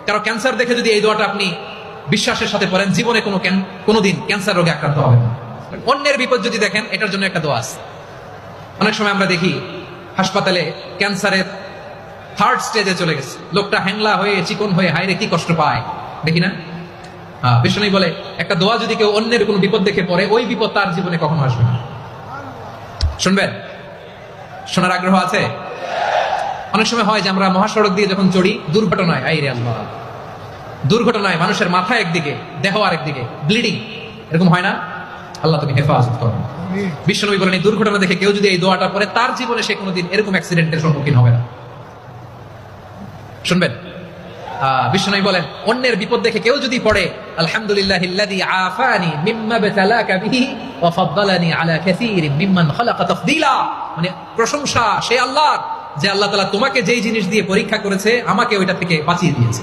কারো ক্যান্সার দেখে যদি এই দোয়াটা আপনি বিশ্বাসের সাথে পড়েন, জীবনে কোনোদিন ক্যান্সার রোগে আক্রান্ত হবে না। অন্যের বিপদ যদি দেখেন, এটার জন্য একটা দোয়া আছে। অনেক সময় আমরা দেখি হাসপাতালে ক্যান্সারের থার্ড স্টেজে চলে গেছে, লোকটা হ্যাংলা হয়ে চিকন হয়ে হায়রে কি কষ্ট পায়, দেখি না? বিষ্ণু বলে একটা দোয়া যদি কেউ অন্যের কোনো বিপদ দেখে পড়ে, ওই বিপদ তার জীবনে কখনো আসবে না। শুনবেন? শোনার আগ্রহ আছে? অনেক সময় হয় যে আমরা মহাসড়ক দিয়ে যখন চড়ি, দুর্ঘটনায়, আইরে আল্লাহ, দুর্ঘটনায় মানুষের মাথা একদিকে, দেহ আরেকদিকে, ব্লিডিং, এরকম হয় না? আল্লাহ তুমি হেফাজত করো। বিশ্বনবী বলেন এই দুর্ঘটনা দেখে কেউ যদি এই দোয়াটা পড়ে, তার জীবনে সে কোনোদিন এরকম অ্যাক্সিডেন্টের সম্মুখীন হবে না। শুনবেন? বিশ্বনবী বলেন অন্যের বিপদ দেখে কেউ যদি পড়ে, আলহামদুলিল্লাহিল্লাযী আফানি মিম্মা বতালাকা বিহি ওয়া ফাদ্দালানি আলা কাসীরিন মিম্মান খালাকা তাফদীলা, মানে প্রশংসা সেই আল্লাহর, যে আল্লাহ তাআলা তোমাকে যেই জিনিস দিয়ে পরীক্ষা করেছে, আমাকে ওইটা থেকে বাঁচিয়ে দিয়েছে।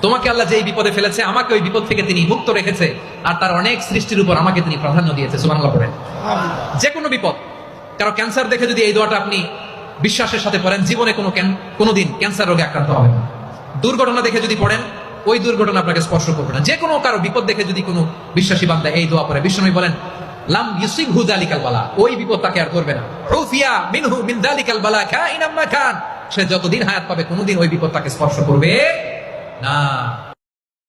তোমাকে আল্লাহ যেই বিপদে ফেলেছে, আমাকে ওই বিপদ থেকে তিনি মুক্ত রেখেছে, আর তার অনেক সৃষ্টির উপর আমাকে তিনি প্রাধান্য দিয়েছে। সুবহানাল্লাহ পড়েন। যে কোনো বিপদ, কারো ক্যান্সার দেখে যদি এই দোয়াটা আপনি বিশ্বাসের সাথে পড়েন, জীবনে কোনোদিন ক্যান্সার রোগে আক্রান্ত হবে না। দুর্ঘটনা দেখে যদি পড়েন, ওই দুর্ঘটনা আপনাকে স্পর্শ করবে না। যে কোনো কারো বিপদ দেখে যদি কোনো বিশ্বাসী বান্দা এই দোয়া পড়ে, বিশ্বনবী বলেন লাম ইউসিবহু যালিকাল বালা, ওই বিপদ তাকে আর করবে না। উফিয়া মিনহু মিন যালিকাল বালা কাইনাম মা কান, সে যতদিন হায়াত পাবে কোনোদিন ওই বিপদ তাকে স্পর্শ করবে না।